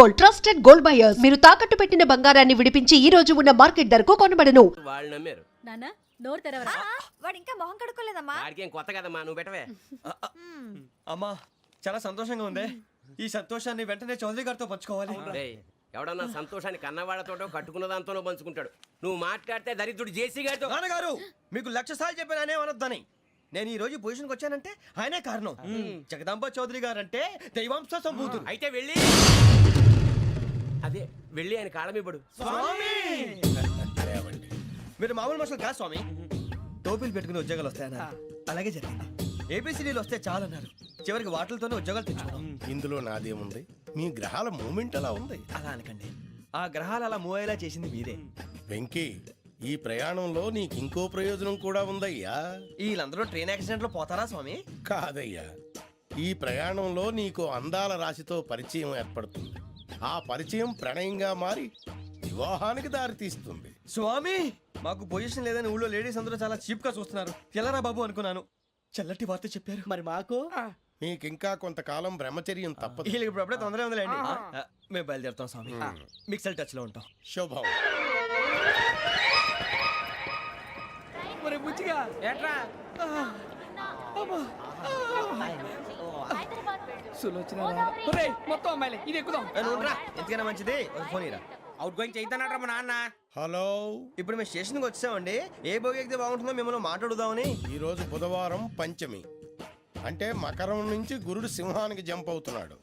Gold, trusted gold buyers. మీరు తాకట్టు పెట్టిన బంగారాన్ని విడిపించి ఈ రోజు ఉన్న మార్కెట్ ధరకు కొనబడను. వాళ్ళు నమ్మారు. నాన్న నోరు తెరవరా. వాడు ఇంకా మొహం కడుక్కోలేదమ్మా. వాడికి ఏం కొత్త కదమ్మా, నువ్వు పెట్టవే. అమ్మా చాలా సంతోషంగా ఉంది. ఈ సంతోషాన్ని వెంటనే చౌదరి గారితో పంచుకోవాలి. రేయ్, ఎవడన్నా సంతోషాన్ని కన్నవాళ్లతోటో కట్టుకున్న దాంతోనో పంచుకుంటాడు. నువ్వు మాట్లాడితే దరిద్రుడు జేసీ గారితో. నాన్నగారు మీకు 1,00,000 సార్లు చెప్పానే అనొద్దని. నేను ఈ రోజు పొజిషన్కి వచ్చానంటే ఆయనే కారణం. జగదాంబ చౌదరి గారు అంటే దైవాంశ సంభూతుడు. అయితే వెళ్ళి అదే వెళ్ళి ఆయన కాళ్ళమివ్వడు. స్వామి మీరు మామూలు మనుషులు కాదు స్వామి. టోపీలు పెట్టుకుని ఉద్యోగాలు వస్తాయన్నారు, అలాగే జరిగింది. ఏబిసిడీలు వస్తే చాలన్నారు, చివరికి వాటిలతోనే ఉద్యోగాలు తెచ్చుకున్నాం. ఇందులో నాదేముంది, మీ గ్రహాల మూమెంట్ అలా ఉంది. అలా అనకండి, ఆ గ్రహాలు అలా మూవ్ అయ్యేలా చేసింది మీరే. వెంకీ, ఈ ప్రయాణంలో నీకు ఇంకో ప్రయోజనం కూడా ఉందయ్యా. వీళ్ళందరూ ట్రైన్ యాక్సిడెంట్ లో పోతారా స్వామి? కాదయ్యా, ఈ ప్రయాణంలో నీకు అందాల రాశితో పరిచయం ఏర్పడుతుంది. ఆ పరిచయం ప్రణయంగా మారి వివాహానికి దారితీస్తుంది. స్వామి మాకు పొజిషన్ లేదని ఊళ్ళో లేడీస్ అందరూ చాలా చీప్ గా చూస్తున్నారు. ఎలారా బాబు అనుకున్నాను, చల్లటి వార్త చెప్పారు. మరి మాకు నీకింకా కొంతకాలం బ్రహ్మచర్యం తప్పదు. వీళ్ళకి ఇప్పుడు అప్పుడే తొందరగా ఉందిలేండి. మేము బయలుదేరుతాం స్వామి, మిక్సల్ టచ్ లో ఉంటాం. శుభం. మరి బుచ్చిగా ఏట్రా సులోచన మొత్తం అమ్మాయిలే, ఇది ఎక్కుదాం. ఎందుకైనా మంచిది ఒక ఫోన్ ఇరా. అవుట్ గోయింగ్ చేద్దానట్రా మా నాన్న. హలో, ఇప్పుడు మేము స్టేషన్కి వచ్చామండి. ఏ బోగి ఎక్కితే బాగుంటుందో మిమ్మల్ని మాట్లాడుదామని. ఈరోజు బుధవారం పంచమి, అంటే మకరం నుంచి గురుడు సింహానికి జంప్ అవుతున్నాడు.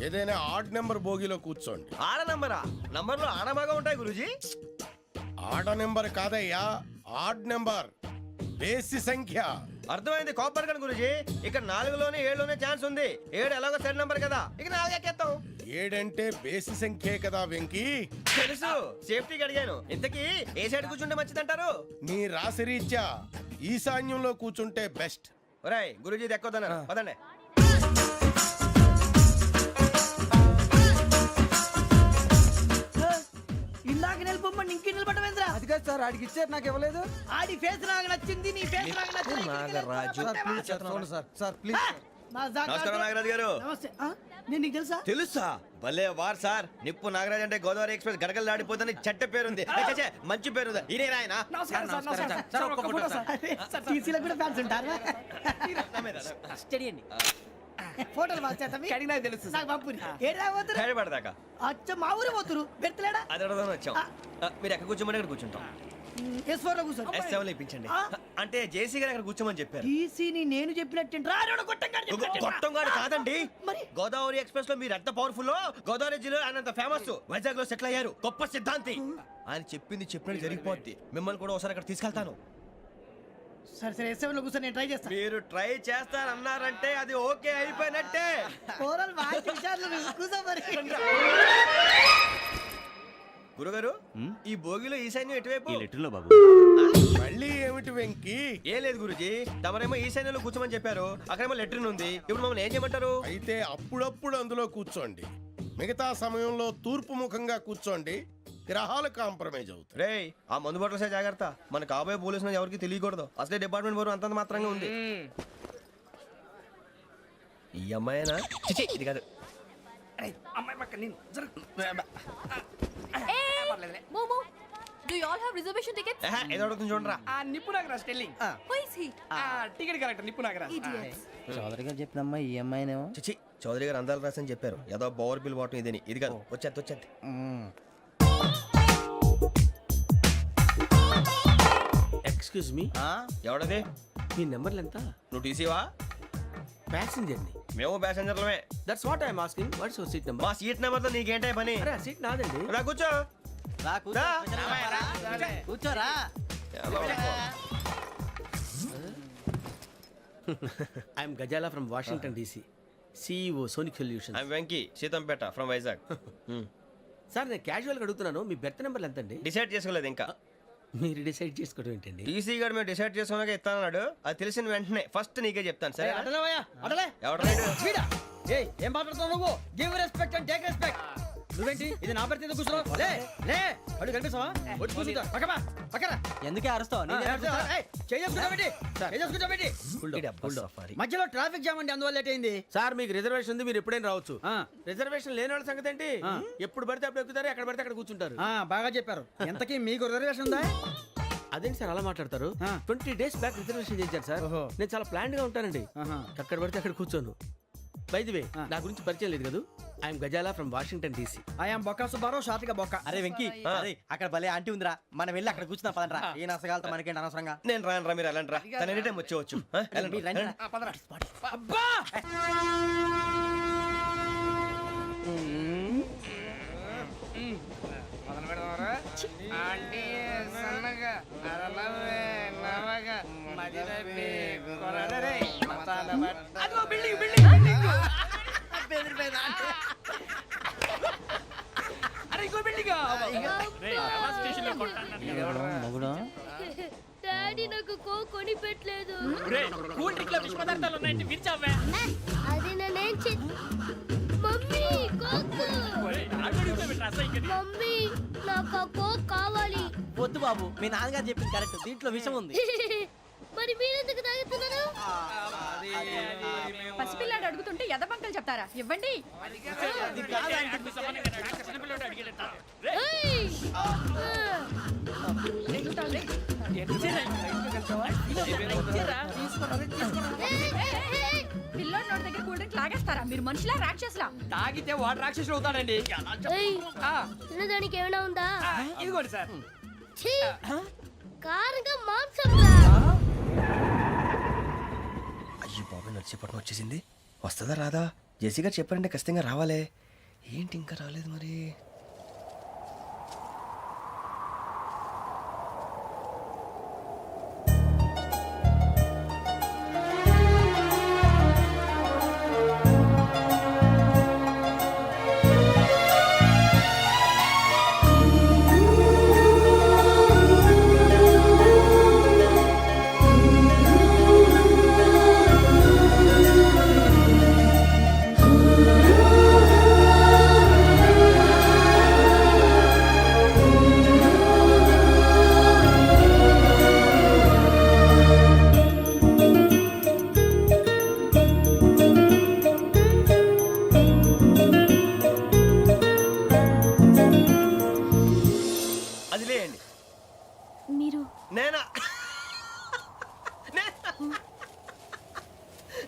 ఏదైనా ఆడ్ నెంబర్ బోగిలో కూర్చోండి. ఆడ నంబరా? నంబర్లో ఆడ బాగా ఉంటాయి గురూజీ. ఆడ నెంబర్ కాదయ్యా, ఆడ్ నెంబర్, బేసి సంఖ్య. అర్థమైంది, కాపర్ కానీ గురూజీ. ఇక్కడ 4లోనే 7లోనే ఛాన్స్ ఉంది. 7 ఎలాగో సెడ్ నంబర్ కదా, ఇక 4 ఎక్కేస్తాం. 7 అంటే బేసి సంఖ్యే కదా వెంకీ. తెలుసు, సేఫ్టీకి అడిగాను. ఇంతకీ ఏ సైడ్ కూర్చుంటే మంచిదంటారు? నీ రాశి రీత్యా ఈశాన్యంలో కూర్చుంటే బెస్ట్. ఒరేయ్ గురూజీ దెక్కొద్దన్నారు, పదండి. ఇందాక నిలబొమ్మని ఇంకే నిలబడమేంద్రా? అది కాదు సార్, ఆడికి ఇచ్చారు, నాకు ఇవ్వలేదు. ఆడి ఫేస్ నాకు నచ్చింది, నీ ఫేస్ నాకు నచ్చింది. నాగరాజు. Sir please. నమస్కారం నాగరాజు గారు. నమస్తే. నేను నీకు తెలుసా? తెలుసా? భలే వార్ సార్. నిప్పు నాగరాజ్ అంటే గోదావరి ఎక్స్ప్రెస్ గడగలు దాడిపోతుంది చెట్ట పేరుంది. మంచి పేరుంది. ఇదే ఆయన. నమస్కారం సార్, నమస్కారం సార్. ఒక్క ఫోటో సార్. సార్ టీసీలో కూడా ఫ్యాన్స్ ఉంటారా? స్టడీ అండి. ఫోటోలు మార్చేస్తాం. కడిగి నాకు తెలుసు నాకు పంపుని. ఏడా పోతురు? హైదరాబాద్ అచ్చ మా ఊరు పోతురు. పెడతలేడా? అది అడగదామని వచ్చాం. మీరు ఎక్కడ కూర్చోమని అక్కడ కూర్చుంటాం. S4 లో కూర్చో. S7 ఇప్పించండి. అంటే జేసీ గారు అక్కడ కూర్చోమని చెప్పారు. టీసీని నేను చెప్పినట్టు రాడు గొట్టంగాడు కాదండి. మరి గోదావరి ఎక్స్ప్రెస్ లో మీరు ఎంత పవర్ఫుల్, గోదావరి జిల్లా ఆయన అంత ఫేమస్, వైజాగ్ లో సెటిల్ అయ్యారు, గొప్ప సిద్ధాంతి. ఆయన చెప్పింది చెప్పినట్టు జరిగిపోద్ది. మిమ్మల్ని కూడా ఒకసారి అక్కడ తీసుకెళ్తాను. సరే సరే, S7 లో కూర్చో, నేను ట్రై చేస్తాను. మీరు ట్రై చేస్తారన్నారంటే అది ఓకే అయిపోయినట్టే. ఓవరాల్ బాగా చూశారు. కూర్చో మరి. గురుగారు, ఈ భోగిలో ఈశాన్యం ఎటువైపు? మళ్ళీ ఏమిటి వెంకీ? ఏం లేదు గురుజీ, తమరేమో ఈశాన్యంలో కూర్చోమని చెప్పారు, అక్కడేమో లెట్రిన్ ఉంది. ఇప్పుడు మమ్మల్ని ఏం చేయమంటారు? అయితే అప్పుడప్పుడు అందులో కూర్చోండి, మిగతా సమయంలో తూర్పు ముఖంగా కూర్చోండి. గ్రహాలు కాంప్రమైజ్ అవుతాయి. రే, ఆ మందు బట్టలసే జాగ్రత్త. మన కాబోయే పోలీసులు ఎవరికి తెలియకూడదు. అసలే డిపార్ట్మెంట్ బోరు అంతంత మాత్రంగా ఉంది. ఈ అమ్మాయినా? చిచి, ఇది కాదు. అమ్మాయి పక్క నేను. Momo, do you all have reservation tickets? ఏదో అడుగుతుంది చూడరా. ఆ నిప్పు Nagaraj telling. Who is he? Ticket correct, నిప్పు నాగరాజ్. Idiots. చౌదరి గారు చెప్పినమ్మా ఈ అమ్మాయినేమో. చిచి, చౌదరి గారు అందాలు రాసని చెప్పారు. ఏదో బోర్ బిల్ వాటం ఇదని. ఇది కాదు, వచ్చేది. Excuse me, ఎవడది? మీ నెంబర్లు ఎంత? నువ్వు టీసీవా? ప్యాసింజర్ ని. మేము ప్యాసెంజర్లమే. That's what I'm asking. What's your seat number? మా సీట్ నెంబర్తో నీకేంటే పని? అరే ఆ సీట్ నాదండి. రా కూర్చో. రా. కూర్చోరా. I'm Gazala from Washington DC, CEO Sonic Solutions. I'm Venky, Seethampeta from Vizag. Sir నేను క్యాజువల్గా అడుగుతున్నాను, మీ బెర్త్ నెంబర్లు ఎంత అండి? డిసైడ్ చేసుకోలేదు ఇంకా. మీరు డిసైడ్ చేసుకోవడం ఏంటండి? టీసీ గారు మేము డిసైడ్ చేసుకున్నాక ఇస్తానన్నాడు. అది తెలిసిన వెంటనే ఫస్ట్ నీకే చెప్తాను. సరే? అడలవయ్యా, అడలే. ఎవరు రైడు? ఏయ్, ఏం మాట్లాడుతున్నావు నువ్వు? Give respect and take respect. నువ్వేంటి ఇది నా పరిస్థితి కూర్చున్నావు లే లే అడుగు కనిపిస్తావా వచ్చి కూర్చుంటా పక్కమా పక్కరా ఎందుకే అరుస్తావు మధ్యలో ట్రాఫిక్ జామ్ అండి అందువల్ల లేట్ అయింది సార్ మీకు రిజర్వేషన్ ఉంది, మీరు ఎప్పుడైనా రావచ్చు. రిజర్వేషన్ లేని వాళ్ళ సంగతి ఏంటి? ఎప్పుడు పడితే అప్పుడు ఎక్కుతారు, ఎక్కడ పడితే అక్కడ కూర్చుంటారు. బాగా చెప్పారు. ఎంతకీ మీకు రిజర్వేషన్ ఉందా? అదేంటి సార్ అలా మాట్లాడతారు? 20 days బ్యాక్ రిజర్వేషన్ చేశారు సార్. నేను చాలా ప్లాన్డ్ గా ఉంటానండి. అక్కడ పడితే అక్కడ కూర్చోను. బై ది వే, నా గురించి పరిచయం లేదు కదా. I'm Gazala from Washington DC. I'm Bokka Subbarao, షాతిక బొక్క. అరే వెంకీ అక్కడ భలే ఆంటీ ఉందిరా, మనం వెళ్ళి అక్కడ కూర్చున్నా పదరా. ఏ నసగాలతో మనకేంటి అనవసరంగా. నేను రాను రా, మీరు వెళ్ళండి రా. తన ఎనీ టైం వచ్చేవచ్చు. మీరు రండి రా. అబ్బా మొగుడు డాడీ నాకు కోక్ కొని పెట్టలేదు. అది నేనేం మమ్మీ కోక్. మమ్మీ నాకు ఆ కోక్ కావాలి. వద్దు బాబు, మీ నాన్నగారు చెప్పింది కరెక్ట్, దీంట్లో విషయం ఉంది. మరి మీరెందుకు తాగుతున్నారు? పసిపిల్లాడు అడుగుతుంటే ఎదబంకలు చెప్తారా? ఇవ్వండి. ఏయ్! పిల్లోడి నోటి దగ్గర కూల్ డ్రింక్ లాగేస్తారా? మీరు మనుషులా రాక్షసులా? తాగితే వాడు రాక్షసుడు అవుతాడండి. ఏయ్! తినడానికి ఏమైనా ఉందా? ఇదిగోండి సార్. ఛీ! కారంగా మాంసం రా. అయ్యి బాబు, నడిచేపట్నం వచ్చేసింది. వస్తుందా రాదా? జెసి గారు చెప్పారంటే ఖచ్చితంగా రావాలే. ఏంటి ఇంకా రాలేదు మరి? అది లేయండి. మీరు నేనా?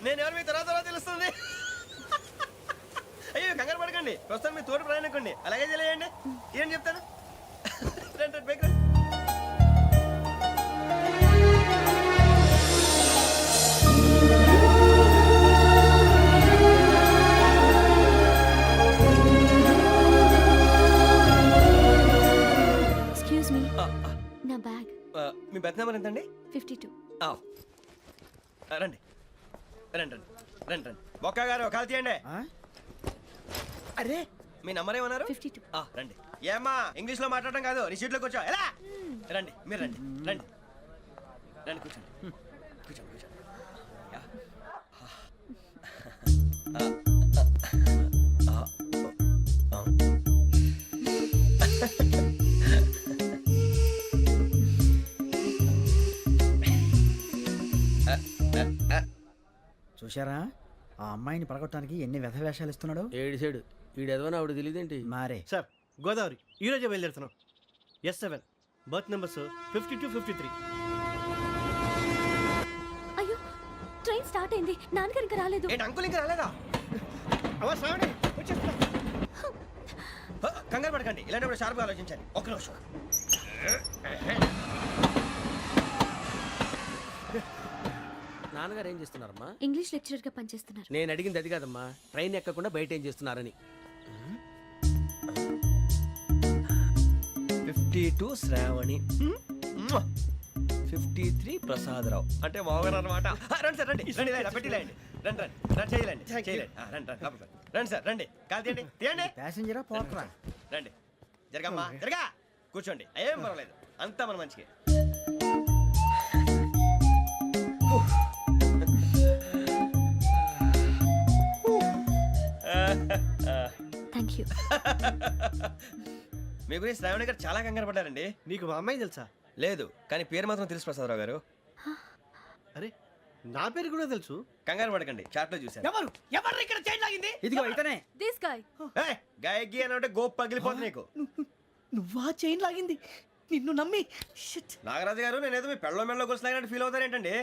నేను ఎవరు మీ తర్వాత తెలుస్తుంది. అయ్యో కంగారు పడకండి, ప్రస్తుతం మీ తోటి ప్రయాణకండి. అలాగే తెలియండి. ఏం చెప్తాను. రండి బైక్ రండి. ఎక్స్క్యూజ్ మీ, నా బ్యాగ్. మీ బెత్ నెంబర్ ఎంతండి? 52. రండి రండి రండి రండి రండి. బొక్క గారు కాల్ తీయండి. అరే మీ నంబర్ ఏమన్నారు? 52. రండి. ఏమ్మా ఇంగ్లీష్ లో మాట్లాడడం కాదు, నీ సీట్లో కూర్చో. ఎలా రండి, మీరు రండి రండి రండి, కూర్చోండి కూర్చోండి కూర్చోండి. చూశారా ఆ అమ్మాయిని పడగొట్టడానికి ఎన్ని వ్యధ వేషాలు ఇస్తున్నాడు. ఏడు సైడు ఈడు ఎదవని ఆవిడ తెలియదేంటి? మారే సార్ గోదావరి ఈరోజే బయలుదేరుతున్నాం. S7 berth numbers 52, 53. అయ్యో, ట్రైన్ స్టార్ట్ అయింది. నాన్నగారు ఇంకా రాలేదు. ఏంటి అంకుల్ ఇంకా రాలేదా? కంగారు పడకండి, ఇలాంటప్పుడు షార్ప్గా ఆలోచించాలి. ఒక్క నిమిషం. నాన్నగారు ఏం చేస్తున్నారమ్మా? ఇంగ్లీష్ లెక్చరర్ గా పనిచేస్తున్నారు. నేను అడిగింది అది కాదమ్మా, ట్రైన్ ఎక్కకుండా బయట ఏం చేస్తున్నారని. 52 శ్రావణి, 53 ప్రసాదరావు అంటే మామగారు అనమాట. రండి సార్ రండి రండి, పెట్టి లేండి. రండి రండి రండి, చేయలేండి చేయలేండి. రండి రండి రండి సార్ రండి, కాలు తీయండి తీయండి. ప్యాసింజరా పోట్రా. రండి, జరగమ్మా జరగా, కూర్చోండి. ఏం పర్వాలేదు, అంతా మన మంచిగా. Thank you. మీ గురించి శ్రావణి గారు చాలా కంగారు పడ్డారండి. నీకు మా అమ్మాయి తెలుసా? లేదు, కానీ పేరు మాత్రం తెలుసు ప్రసాదరావు గారు. అరే నా పేరు కూడా తెలుసు. కంగారు పడకండి, చాట్ లో చూశాను. ఎవరు ఎవరు ఇక్కడ చైన్ లాగింది? ఇదిగో ఇతనే. This guy. గాయకి అని అంటే గోప్ పగిలిపోతుంది నీకు. నువ్వా చైన్ లాగింది? నిన్ను నమ్మి షిట్. నాగరాజు గారు, నేనేదో మీ పెళ్ళ మెళ్ళలో గురిసిలాగినట్టు ఫీల్ అవుతారేంటండి?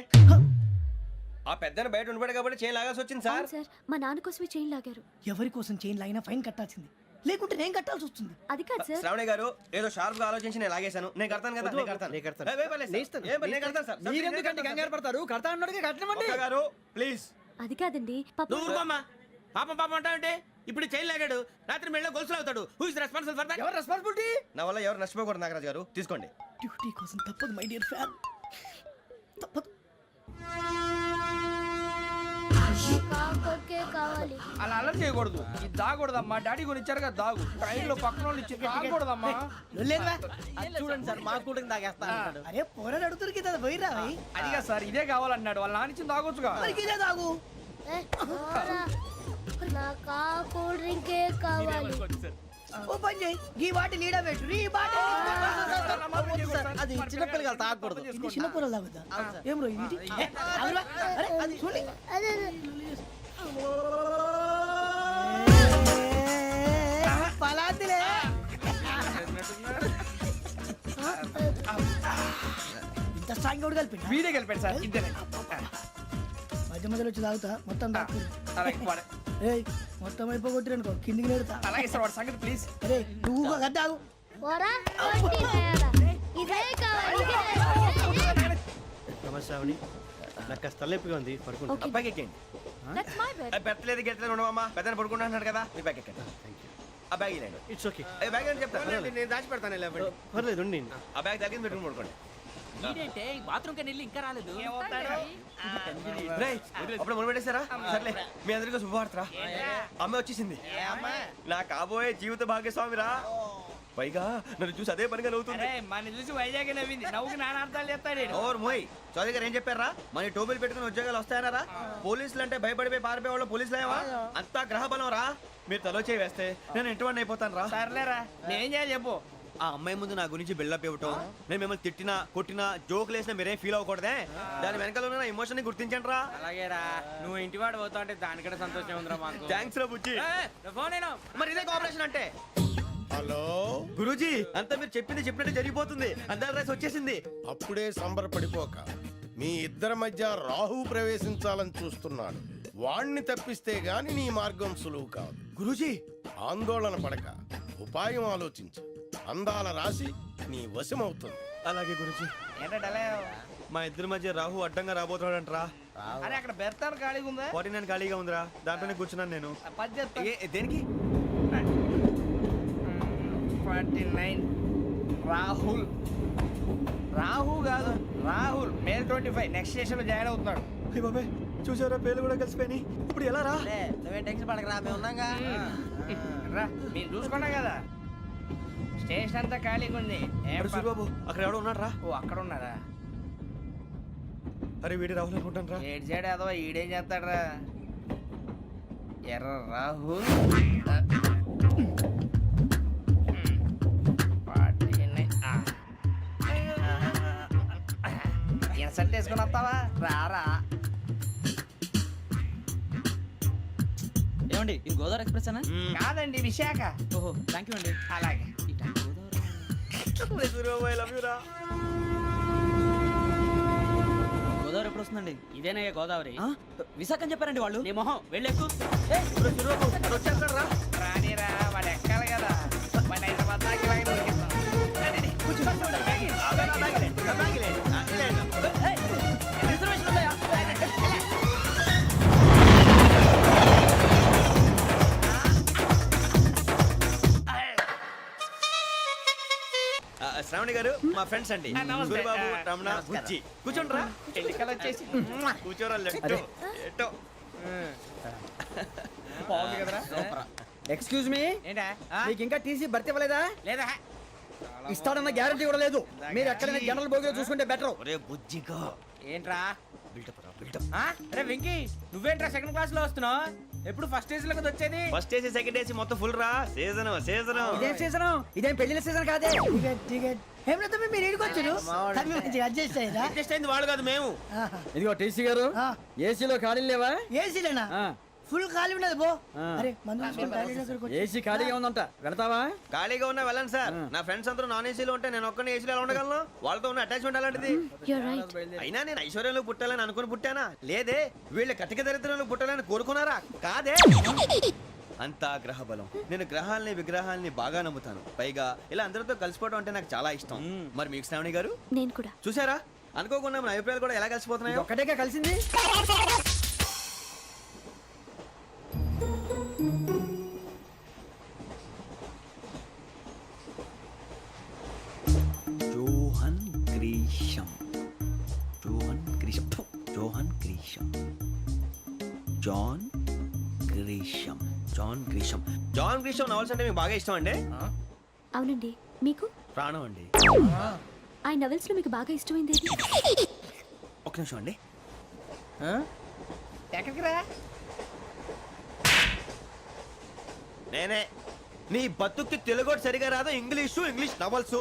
ఆ పెద్దని బయట ఉండిపోయాడు కాబట్టి చైన్ లాగాల్సి వచ్చింది సార్. సార్ మా నాన్న కోసమే చైన్ లాగారు. ఎవరి కోసం చైన్ లాగినా ఫైన్ కట్టాల్సింది, లేకుంటే నేను కట్టాల్సి వస్తుంది. అది కాదు సార్. శ్రావణి గారు ఏదో షార్ప్ గా ఆలోచించి నేను లాగేశాను. నేను కడతాను కదా, నేను కడతాను. నేను కడతాను. ఏ, ఏ, పర్లేదు సార్. నేను ఇస్తాను. ఏ, నేను కడతాను సార్. మీరెందుకంటే కంగారు పడతారు? కడతా అన్నాడుగా కట్టమండి. ఒక్క గారు ప్లీజ్. అది కాదండి పాప. నువ్వు ఊరుకోమ్మా. పాపం పాపం అంటావంటే ఇప్పుడు చైన్ లాగాడు, రాత్రి మెళ్ళ గొలుసులు అవుతాడు. Who is responsible for that? ఎవరు రెస్పాన్సిబిలిటీ? నా వల్ల ఎవరు నష్టపోకూడదు నాగరాజు గారు, తీసుకోండి. డ్యూటీ కోసం తప్పదు మై డియర్ ఫ్యాన్, తప్పదు. అలా అలర్ట్ చేయకూడదు. ఇది దాగకూడదమ్మా. డాడీ కొని ఇచ్చారు కదా దాగు. ట్రైన్ లో పక్కన వాళ్ళు ఇచ్చి దాగకూడదమ్మా. చూడండి సార్, మా కూడా తాగేస్తా. అరే పోరాడు అడుగుతారు కదా, పోయిరా అదిగా సార్, ఇదే కావాలన్నాడు. వాళ్ళ నాన్న ఇచ్చింది తాగొచ్చుగా. ఇదే తాగు. ఓ పని చేయి, ఈ బాటిల్ లీడ పెట్టు. ఈ బాటిల్ అది చిన్నపిల్లలు తాగకూడదు. ఇది చిన్న పొరలు తాగుతా. ఏం రో ఇది? అరే అది చూడండి. పలాతిలే. ఇంత స్ట్రాంగ్ కూడా కలిపి వీడే గెలిపాడు సార్. ఇద్దరే. మధ్య మధ్యలో వచ్చి తాగుతా, మొత్తం తాగు. అలాగే వాడు. ఏయ్ మొత్తం అయిపోగొట్టిరనుకో కిందికి నేడుతా. అలాగే సార్, వాడు సంగతి ప్లీజ్. అరే నువ్వు గద్ద తాగు. నమస్తే శ్రావణి, నాకు కాస్త తలెప్పిగా ఉంది, పడుకుంటా. Okay. బ్యాగ్ ఎక్కండి. That's my bed. పెట్టలేదు గెట్టలేదు ఉండవమ్మా. పెద్దని పడుకుంటున్నాడు కదా, మీ బ్యాగ్ ఎక్కండి. ఆ బ్యాగ్ ఇలాండి. It's okay. బ్యాగ్ అని చెప్తాను. నేను దాచి పెడతాను. పర్లేదు ఉండి. ఆ బ్యాగ్ తగ్గింది పెట్టుకుని పడుకోండి. బాత్రూమ్ కెళ్ళి ఇంకా రాలేదు. రేయ్, అప్పుడు మొదలు పెట్టేశారా? సర్లే, మీ అందరికీ శుభవార్తరా. అమ్మ వచ్చేసింది. నా కాబోయే జీవిత భాగ్యస్వామిరా. పైగా నన్ను చూసి అదే పనిగా నవ్వుతుంది. మన చూసి వైజాగ్ నవ్వింది. నవ్వుకి నాన్న అర్థాలు చెప్తాడు. ఓర్ మోయ్, చౌదరి గారు ఏం చెప్పారా? మన టోబీలు పెట్టుకుని ఉద్యోగాలు వస్తాయనరా? పోలీసులు అంటే భయపడిపోయి పారిపోయే వాళ్ళు పోలీసులేవా? అంతా గ్రహ బలం రా. మీరు తలో చేయి వేస్తే నేను ఇంటివాడిని అయిపోతాను రా. సర్లేరా, నేనేం చేయాలి చెప్పు. ఆ అమ్మాయి ముందు నా గురించి బిల్డప్ ఇవ్వటం, నేను మిమ్మల్ని తిట్టినా కొట్టినా జోకులు వేసినా మీరేం ఫీల్ అవ్వకూడదే. దాని వెనకాల ఉన్న ఎమోషన్ ని గుర్తించండి రా. అలాగేరా, నువ్వు ఇంటివాడు పోతా అంటే దానికంటే సంతోషం ఉందిరా మాకు. థ్యాంక్స్ రా బుజ్జి. ఫోన్ మరి ఇదే కోఆపరేషన్ అంటే. హలో గురూజీ, అంతా మీరు చెప్పింది చెప్పినట్టు జరిగిపోతుంది. అందాల రైస్ వచ్చేసింది. అప్పుడే సంబరపడిపోక. మీ ఇద్దరి మధ్య రాహు ప్రవేశించాలని చూస్తున్నాడు. వాణ్ణి తప్పిస్తే గాని నీ మార్గం సులువు కాదు. గురూజీ, ఆందోళన పడక, ఉపాయం ఆలోచించు. అందాల రాశి నీ వశమవుతుంది. అలాగే గురూజీ. ఏంటంటే మా ఇద్దరి మధ్య రాహు అడ్డంగా రాబోతున్నాడంట్రా. అరే అక్కడ బెర్తాను ఖాళీగా ఉందా? 49 ఖాళీగా ఉందిరా, దాంట్లోనే కూర్చున్నాను నేను. పది చెప్తా. దేనికి? 49 రాహుల్. రాహు కాదు, రాహుల్. మే 25 నెక్స్ట్ స్టేషన్ లో జాయిన్ అవుతున్నాడు. అయ్య బాబాయ్, చూసారా పేర్లు కూడా కలిసిపోయినాయి. ఇప్పుడు ఎలా రా? నువ్వే టెన్షన్ పడకరా, మేము ఉన్నాగా. రా, మీరు చూసుకున్నా కదా స్టేషన్ అంతా ఖాళీగా ఉంది. ఏం అరే సూరిబాబు, అక్కడ ఎవడో ఉన్నాడు రా. ఓ అక్కడ ఉన్నారా? అరే వీడి రాహుల్ అనుకుంటాను రా. ఏడు సైడ్ ఏదో ఈడేం చేస్తాడరా? ఎర్ర రాహుల్. ఇన్సర్ట్ వేసుకుని వస్తావా? రారా. ఏమండి ఇది గోదావరి ఎక్స్ప్రెస్ అనా? కాదండి, విశాఖ. ఓహో థ్యాంక్ యూ అండి. అలాగే. సూరిబాబు, ఐ లవ్ యు రా. గోదావరి ఎప్పుడు వస్తుందండి? ఇదేనయ్య గోదావరి. విశాఖ అని చెప్పారండి వాళ్ళు. నీ మొహం వెళ్ళెక్కు. సూరిబాబు, అక్కడ వచ్చేస్తాడు రా. రానిరా, వాడు ఎక్కాలి కదా. వాడిని హైదరాబాద్ దాకా ఇలాగే దొరికిస్తాం. రండి, కూర్చో. బ్యాగ్ ఇవ్వు. రిజర్వేషన్ ఉన్నాయా? శ్రావణి గారు మా ఫ్రెండ్స్ అండి. నమస్తే. సూరిబాబు, రమణ, బుజ్జి. కూర్చోండి రా. ఎన్నికలు వచ్చేసి కూర్చోరా. లెట్టో ఎట్టో. బాగుంది కదరా? ఎక్స్క్యూజ్ మీ, ఏంటా? మీకు ఇంకా టీసీ భర్తీ ఇవ్వలేదా? లేదా ఇస్తాడన్న గ్యారంటీ కూడా లేదు. మీరు ఎక్కడైనా జనరల్ బోగిలో చూసుకుంటే బెటర్. ఒరే బుజ్జిగా, ఏంట్రా? అరే వెంకీ నువ్వేంట్రా సెకండ్ క్లాస్ లో వస్తున్నావు ఎప్పుడు ఫస్ట్ ఏజ్ లో కదా వచ్చేది ఫస్ట్ ఏసీ సెకండ్ ఏసీ మొత్తం ఫుల్ రా సీజన్ సీజన్ ఇదేం సీజన్ ఇదేం పెళ్లిన సీజన్ కాదే ఏమిటో మీరు ఇడికొచ్చారు అడ్జస్ట్ అయ్యారా అడ్జస్ట్ అయింది వాళ్ళు కాదు మేము. ఇదిగో టీసీ గారు ఏసీలో ఖాళీలు లేవా ఏసీలేనా ఫుల్ ఖాళీ ఉండదు బో అరే మందు ఏసీ ఖాళీగా ఉందంట వెళతావా ఖాళీగా ఉన్నా వెళ్ళండి సార్ నా ఫ్రెండ్స్ అందరూ నాన్ ఏసీలో ఉంటే నేను ఒక్కనే ఏసీలో ఎలా ఉండగలను వాళ్ళతో ఉన్న అటాచ్మెంట్ అలాంటిది అయినా నేను ఐశ్వర్యంలో పుట్టాలని అనుకుని పుట్టానా లేదే వీళ్ళ కటిక దరిద్రంలో పుట్టాలని కోరుకున్నారా కాదే అంతా గ్రహ బలం నేను గ్రహాలని విగ్రహాలని బాగా నమ్ముతాను పైగా ఇలా అందరితో కలిసిపోవడం అంటే నాకు చాలా ఇష్టం మరి మీకు శ్రావణి గారు నేను కూడా చూసారా అనుకోకుండా మన అభిప్రాయాలు కూడా ఎలా కలిసిపోతున్నాయో ఒక్కటేగా కలిసింది John Grisham John Grisham John Grisham John Grisham John Grisham John Grisham novels అంటే మీకు బాగా ఇష్టం అండి అవునండి మీకు ప్రాణం అండి ఆ నవెల్స్ లో మీకు బాగా ఇష్టమైంది ఒక నిమిషం అండి ఎక్కడికి రా నేనే నీ బతుక్కి తెలుగు సరిగా రాదు ఇంగ్లీష్ నవల్స్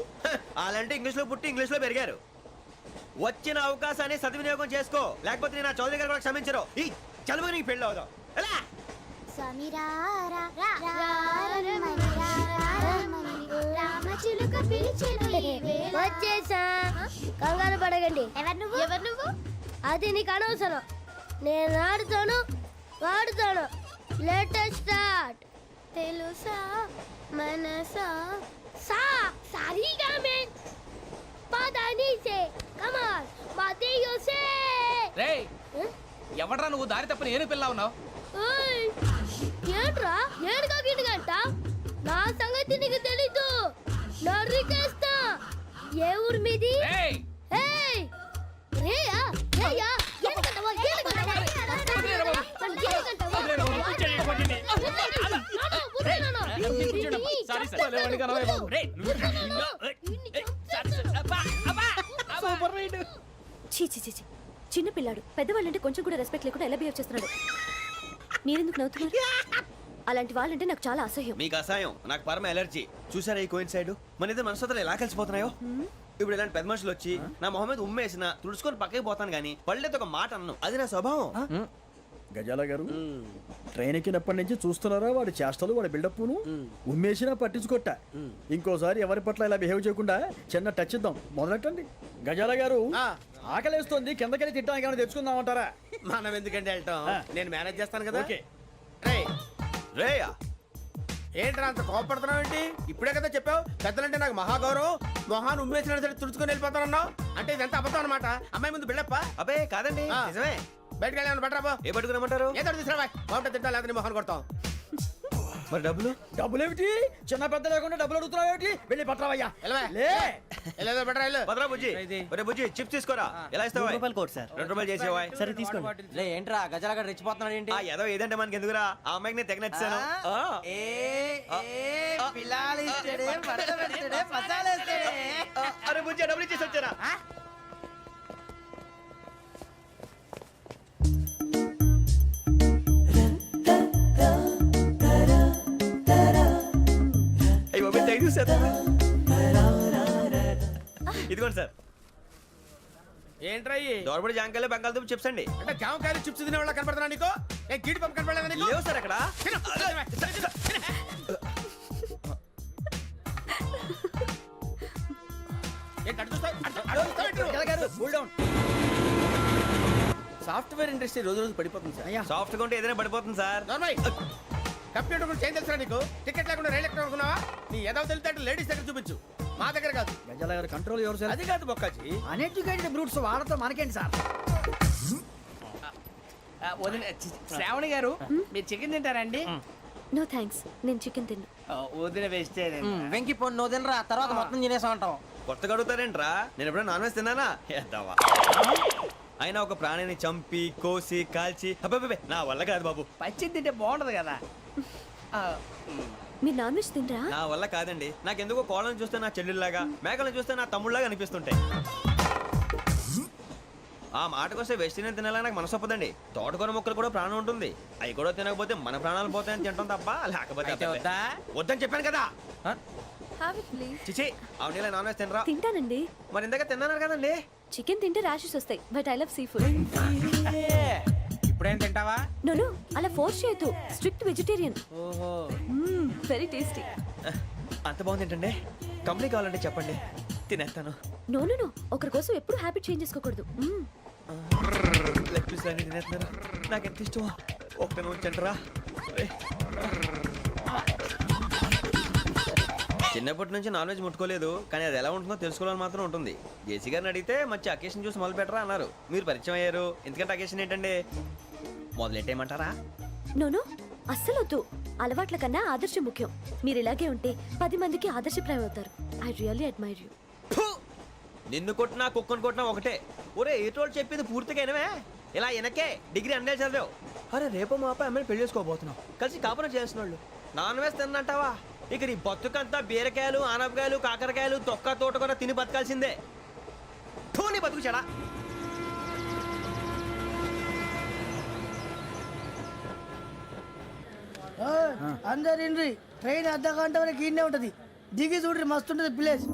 అలాంటి ఇంగ్లీష్ లో పుట్టి ఇంగ్లీష్ లో పెరిగారు వచ్చిన అవకాశాన్ని సద్వినియోగం చేసుకో లేకపోతే నేను నా చౌదరి గారు కూడా క్షమించరు ఈ చదువు నీకు పెళ్ళి అవుదాం ఎలా వచ్చేసా కంగారు పడగండి ఎవరు నువ్వు అది నీకు అనవసరం నేను ఆడుతాను వాడుతాను లేటెస్ట్ స్టార్ట్ తెలుసా మనసా సా సారీగా మెన్ పదని సే కమాన్ మాదేయో సే రేయ్ ఎవడ్రా నువ్వు దారి తప్పని ఏను పిల్ల ఉన్నావు ఓయ్ ఏంట్రా ఏడుగా గిడుగంట నా సంగతి నీకు తెలీదు నరికేస్తా ఏ ఊరు మీది రేయ్ ఏయ్ రేయా రేయా ఏడుగంటవా చీ చీ చీ చీ. చిన్న పిల్లాడు పెద్దవాళ్ళంటే కొంచెం కూడా రెస్పెక్ట్ లేకుండా ఎలా బిహేవ్ చేస్తున్నాడు మీరెందుకు నవ్వుతున్నారు అలాంటి వాళ్ళంటే నాకు చాలా అసహ్యం మీకు అసహాయం నాకు పరమ ఎలర్జీ చూసారా ఈ కోయిన్ సైడ్ మన ఇద్దరు మనసుతో ఎలా కలిసిపోతున్నాయో ఇప్పుడు ఇలాంటి పెద్ద మనుషులు వచ్చి నా మొహం మీద ఉమ్మేసిన తుడుచుకొని పక్కకి పోతాను కానీ పళ్ళేతో ఒక మాట అన్ను అది నా స్వభావం గజాల గారు ట్రైన్ ఎక్కినప్పటి నుంచి చూస్తున్నారా వాడి చేష్టలు వాడి బిల్డప్ను ఉమ్మేసినా పట్టించుకోట ఇంకోసారి ఎవరి పట్ల ఇలా బిహేవ్ చేయకుండా చిన్న టచ్ ఇద్దాం మొదలెట్టండి గజాల గారు ఆకలేస్తోంది కిందకెళ్ళి తిట్టడానికి ఏమైనా తెచ్చుకుందామంటారా మనం ఎందుకంటే వెళ్తాం నేను మేనేజ్ చేస్తాను కదా. ఓకే. రేయ్ రేయా ఏంట్రా అంత కోపడుతున్నావు ఏంటి? ఇప్పుడే కదా చెప్పావు పెద్దలంటే నాకు మహాగౌరవం మొహాన్ని ఉమ్మేసిన సరే తుడుచుకొని వెళ్ళిపోతానన్నావు అంటే ఇదంతా అబద్ధం అనమాట. అమ్మాయి ముందు బిల్డప్ప అబ్బే కాదండి ఆ. నిజమే బయటకు వెళ్ళాను బట్రాబో ఏ పట్టుకురమ్మంటారు ఏదో తీసుకురా బాగుంటుంది తింటా లేదా మొహాన్ని కొడతాం. మరి డబ్బులు డబ్బులేమిటి చిన్న పెద్ద లేకుండా డబ్బులు అడుగుతున్నావు ఏమిటి వెళ్ళి పట్టరావయ్యా వెళ్ళవా? లే వెళ్ళేదో బట్రా వెళ్ళు. భద్రా బుజ్జి ఒరే బుజ్జి చిప్స్ తీసుకోరా ఎలా ఇస్తావా కోట్ సార్ 2 రూపాయలు చేసేవా సరే తీసుకోండి ఏంట్రా గజాల గడ రెచ్చిపోతున్నాడు ఏంటి ఆ ఏదో ఏదంటే మనకి ఎందుకురా ఆ అమ్మాయికి నేను తెగ నచ్చాను అరే బుజ్జి డబ్బులు ఇచ్చేసి వచ్చారా అయ్యో తెగ చూసేస్తా ఇదిగోండి సార్ ఏంట్రా ఇయి? దోరబడి జాంకాయలు బంగాళదుంప చిప్స్ అండి అంటే జామకాయలు చిప్స్ తినే వాళ్ళ కనపడుతున్నా నీకు? ఏ గీడి పంపు కనపడలేదా నీకు? లేవు సార్ అక్కడ తిను, తిను, తిను. ఏంటి అటు చూస్తావు? అటు చూస్తావు ఏంటి నువ్వు? గజాల గారు కూల్ డౌన్ సాఫ్ట్వేర్ ఇండస్ట్రీ రోజు రోజు పడిపోతుంది సార్. సాఫ్ట్ గా ఉంటే ఏదైనా పడిపోతుంది సార్ నార్మల్ కంప్యూటర్ గురించి ఏం తెలుసా నీకు? టికెట్ లేకుండా రైలు ఎక్కడ అనుకున్నావా? నీ ఏదో తెలితే లేడీస్ దగ్గర చూపించు, మా దగ్గర కాదు. గజాల గారు కంట్రోల్ ఎవరు సార్ అది కాదు బొక్కాజీ. అన్ఎడ్యుకేటెడ్ బ్రూట్స్ వాడతో మనకేంటి సార్ శ్రావణి గారు మీరు చికెన్ తింటారండి నో థ్యాంక్స్ నేను చికెన్ తిన్ను వదిన వేస్తే వెంకి పొన్ను నువ్వు తినరా తర్వాత మొత్తం తినేసా ఉంటాం కొత్తగా అడుగుతారేంట్రా నేను ఎప్పుడైనా నాన్ వెజ్ తిన్నానా ఎద్దావా అయినా ఒక ప్రాణిని చంపి కోసి కాల్చి అబ్బబ్బబ్బే, నా వల్ల కాదు బాబు పచ్చి తింటే బాగుంటది కదా మీరు నాన్ వెజ్ తినరా నా వల్ల కాదండి నాకెందుకో కోళ్ళని చూస్తే నా చెల్లెళ్ళలాగా మేకలను చూస్తే నా తమ్ముళ్ళలాగా అనిపిస్తుంటాయి ఆ మాటకొస్తే వెస్టిరియన్ తినాలని నాకు మనసు ఒప్పదండి. తోటకూర మొక్కలు కూడా ప్రాణం ఉంటుంది. అవి కూడా తినకపోతే మన ప్రాణాలు పోతాయని తింటాం తప్ప లేకపోతే అయితే వద్దా? వద్దని చెప్పాను కదా. Have it please. చిచి అవునీ నాన్ వెజ్ తినరా? తింటానండి. మరి ఇందాక తిన్నాను కదండి. చికెన్ తింటే ర్యాషెస్ వస్తాయి, but I love sea food. ఇప్పుడేం తింటావా? నో అలా ఫోర్స్ చేయొద్దు. Strict vegetarian. ఓహో, వెరీ టేస్టీ. అంత బాగుంది ఏంటండి? కంప్లీట్ కావాలంటే చెప్పండి, తినేస్తాను. నో ఒకరి కోసం ఎప్పుడు హ్యాబిట్ చేంజ్ చేసుకోకూడదు. లెగ్ పీస్ అన్ని తినేస్తున్నారు. నాకు ఎంత ఇష్టమో. ఒకటే ఉంచండిరా. చిన్నప్పటి నుంచి నాన్ వెజ్ ముట్టుకోలేదు, కానీ అది ఎలా ఉంటుందో తెలుసుకోవాలని మాత్రం ఉంటుంది. జేసీ గారిని అడిగితే మంచి అకేషన్ చూసి మొదలు పెట్టరా అన్నారు. మీరు పరిచయం అయ్యారు, ఎందుకంటే అకేషన్ ఏంటండి? మొదలెట్టేయమంటారా? నో అస్సలు వద్దు. అలవాట్ల కన్నా ఆదర్శం ముఖ్యం. మీరు ఇలాగే ఉంటే 10 మందికి ఆదర్శప్రాయం అవుతారు. I really admire you. నిన్ను కొట్టినా కుక్కను కొట్టినా ఒకటే. ఒరే ఏటోళ్ళు చెప్పింది పూర్తిగా వినవే. ఇలా వెనకే డిగ్రీ అన్నే చదివావు. అరే రేపు మా అబ్బాయి అమ్మాయిని పెళ్లి చేసుకోబోతున్నావు, కలిసి కాపురం చేసిన వాళ్ళు నాన్ వెజ్ తిన్నంటావా? ఇక నీ బతుకంతా బీరకాయలు, ఆనపకాయలు, కాకరకాయలు, తొక్క తోట కూడా తిని బతకాల్సిందే. నీ బతుకు చెడా. అందరు ఇండ్రి, ట్రైన్ అర్ధ గంట వరకు ఇన్నే ఉంటది. దిగి చూడ్రి, మస్తు ఉంటది ప్లేస్.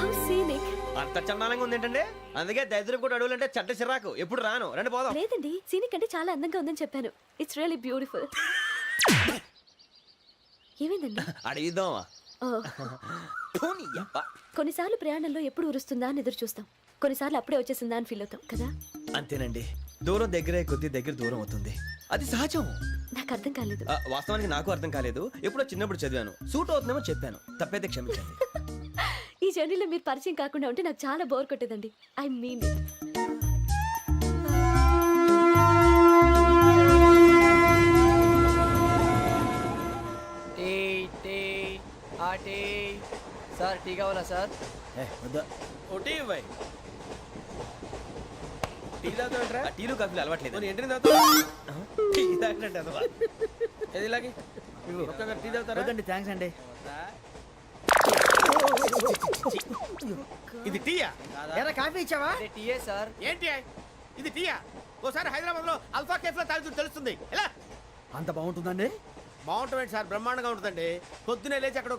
How scenic. అంత చందానంగా ఉంది ఏంటంటే? అందుకే దరిద్రం కూడా అడవులంటే చెడ్డ చిరాకు. ఎప్పుడు రాను, రండి పోదాం. లేదండి, సీనిక్ అంటే చాలా అందంగా ఉందని చెప్పాను. It's really beautiful. ఏమైందండి? అడిగిద్దామా? కొన్నిసార్లు ప్రయాణంలో ఎప్పుడు ఉరుస్తుందా అని ఎదురు చూస్తాం, కొన్నిసార్లు అప్పుడే వచ్చేసిందా అని ఫీల్ అవుతాం కదా. అంతేనండి, దూరం దగ్గరే కొద్ది దగ్గర దూరం అవుతుంది. అది సహజం. నాకు అర్థం కాలేదు. వాస్తవానికి నాకు అర్థం కాలేదు. ఎప్పుడో చిన్నప్పుడు చదివాను, సూట్ అవుతుందేమో చెప్పాను. తప్పైతే క్షమించండి. ఈ జర్నీలో మీరు పరిచయం కాకుండా ఉంటే నాకు చాలా బోర్ కొట్టేదండి. I mean it. Sir tea కావాలా సార్? ఒకటి ఇవ్వాయి. టీ తాగుతావేంట్రా? టీలు కాఫీలు అలవాట్లేదు. ఏంటి తాగుతావు? టీ తాగినట్టు అదవా. ఏది ఇలాగే ఒక్క టీ తాగుతారా? థ్యాంక్స్ అండి. ఇది టీయా? ఎరా కాఫీ ఇచ్చావా? టీయే సార్. ఏంటి ఇది టీయా? ఓసారి హైదరాబాద్ లో అల్ఫా కేఫ్ లో తాగుతూ తెలుస్తుంది. ఎలా అంత బాగుంటుందండి? బాగుంటుంది సార్, బ్రహ్మాండంగా ఉంటుందండి. పొద్దునే లేచి అక్కడ ఒక